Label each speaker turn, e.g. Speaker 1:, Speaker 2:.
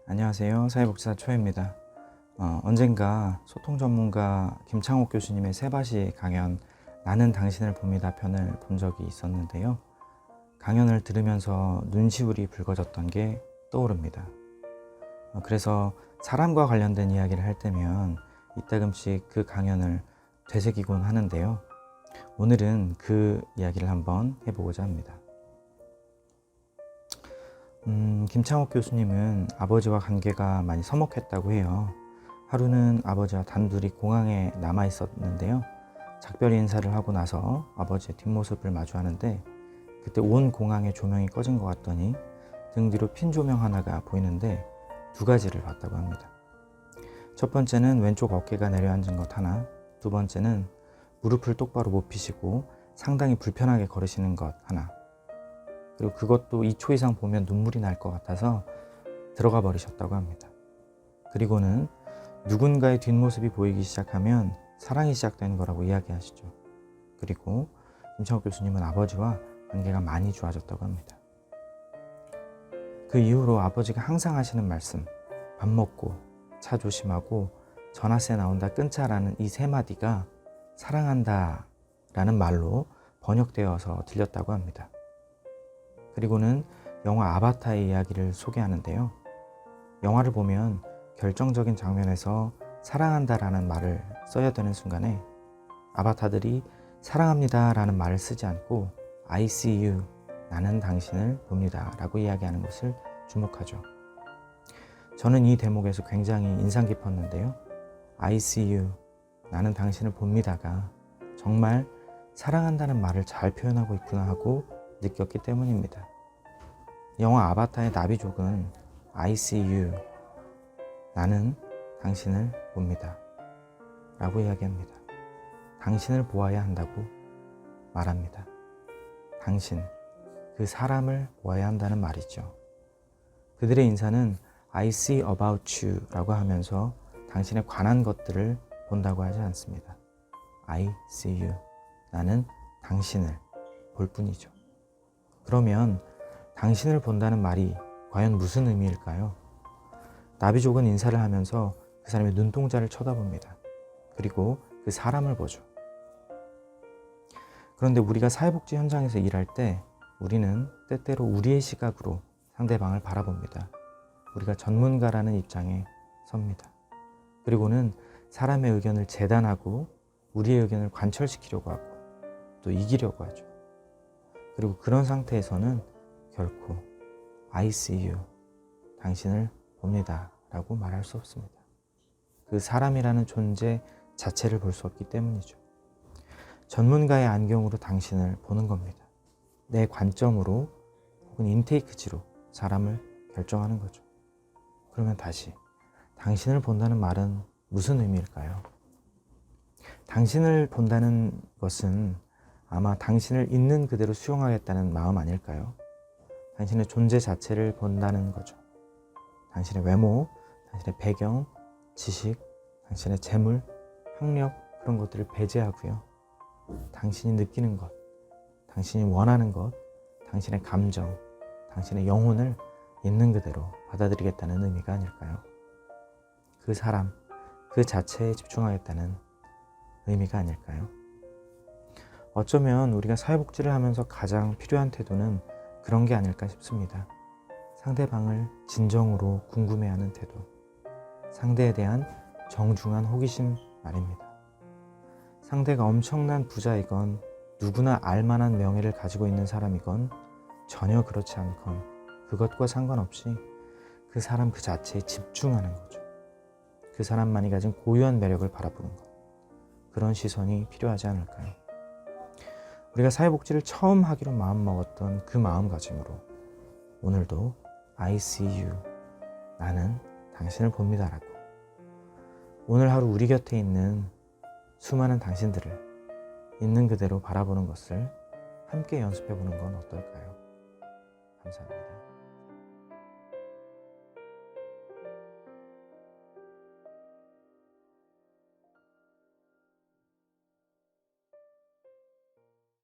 Speaker 1: 안녕하세요. 사회복지사 초혜입니다. 언젠가 소통 전문가 김창옥 교수님의 세바시 강연 나는 당신을 봅니다 편을 본 적이 있었는데요. 강연을 들으면서 눈시울이 붉어졌던 게 떠오릅니다. 그래서 사람과 관련된 이야기를 할 때면 이따금씩 그 강연을 되새기곤 하는데요. 오늘은 그 이야기를 한번 해보고자 합니다. 김창옥 교수님은 아버지와 관계가 많이 서먹했다고 해요. 하루는 아버지와 단둘이 공항에 남아 있었는데요. 작별 인사를 하고 나서 아버지의 뒷모습을 마주하는데 그때 온 공항의 조명이 꺼진 것 같더니 등 뒤로 핀 조명 하나가 보이는데 두 가지를 봤다고 합니다. 첫 번째는 왼쪽 어깨가 내려앉은 것 하나, 두 번째는 무릎을 똑바로 못 펴시고 상당히 불편하게 걸으시는 것 하나. 그리고 그것도 2초 이상 보면 눈물이 날 것 같아서 들어가 버리셨다고 합니다. 그리고는 누군가의 뒷모습이 보이기 시작하면 사랑이 시작되는 거라고 이야기하시죠. 그리고 김창옥 교수님은 아버지와 관계가 많이 좋아졌다고 합니다. 그 이후로 아버지가 항상 하시는 말씀, 밥 먹고 차 조심하고 전화세 나온다 끊자라는 이 세 마디가 사랑한다 라는 말로 번역되어서 들렸다고 합니다. 그리고는 영화 아바타의 이야기를 소개하는데요. 영화를 보면 결정적인 장면에서 사랑한다라는 말을 써야 되는 순간에 아바타들이 사랑합니다 라는 말을 쓰지 않고 I see you, 나는 당신을 봅니다 라고 이야기하는 것을 주목하죠. 저는 이 대목에서 굉장히 인상 깊었는데요. I see you, 나는 당신을 봅니다가 정말 사랑한다는 말을 잘 표현하고 있구나 하고 느꼈기 때문입니다. 영화 아바타의 나비족은 I see you, 나는 당신을 봅니다 라고 이야기합니다. 당신을 보아야 한다고 말합니다. 당신, 그 사람을 보아야 한다는 말이죠. 그들의 인사는 I see about you 라고 하면서 당신에 관한 것들을 본다고 하지 않습니다. I see you, 나는 당신을 볼 뿐이죠. 그러면 당신을 본다는 말이 과연 무슨 의미일까요? 나비족은 인사를 하면서 그 사람의 눈동자를 쳐다봅니다. 그리고 그 사람을 보죠. 그런데 우리가 사회복지 현장에서 일할 때 우리는 때때로 우리의 시각으로 상대방을 바라봅니다. 우리가 전문가라는 입장에 섭니다. 그리고는 사람의 의견을 재단하고 우리의 의견을 관철시키려고 하고 또 이기려고 하죠. 그리고 그런 상태에서는 결코 I see you, 당신을 봅니다 라고 말할 수 없습니다. 그 사람이라는 존재 자체를 볼 수 없기 때문이죠. 전문가의 안경으로 당신을 보는 겁니다. 내 관점으로 혹은 인테이크지로 사람을 결정하는 거죠. 그러면 다시 당신을 본다는 말은 무슨 의미일까요? 당신을 본다는 것은 아마 당신을 있는 그대로 수용하겠다는 마음 아닐까요? 당신의 존재 자체를 본다는 거죠. 당신의 외모, 당신의 배경, 지식, 당신의 재물, 학력 그런 것들을 배제하고요. 당신이 느끼는 것, 당신이 원하는 것, 당신의 감정, 당신의 영혼을 있는 그대로 받아들이겠다는 의미가 아닐까요? 그 사람, 그 자체에 집중하겠다는 의미가 아닐까요? 어쩌면 우리가 사회복지를 하면서 가장 필요한 태도는 그런 게 아닐까 싶습니다. 상대방을 진정으로 궁금해하는 태도, 상대에 대한 정중한 호기심 말입니다. 상대가 엄청난 부자이건 누구나 알만한 명예를 가지고 있는 사람이건 전혀 그렇지 않건 그것과 상관없이 그 사람 그 자체에 집중하는 거죠. 그 사람만이 가진 고유한 매력을 바라보는 것. 그런 시선이 필요하지 않을까요? 우리가 사회복지를 처음 하기로 마음먹었던 그 마음가짐으로 오늘도 I see you, 나는 당신을 봅니다라고 오늘 하루 우리 곁에 있는 수많은 당신들을 있는 그대로 바라보는 것을 함께 연습해보는 건 어떨까요? 감사합니다.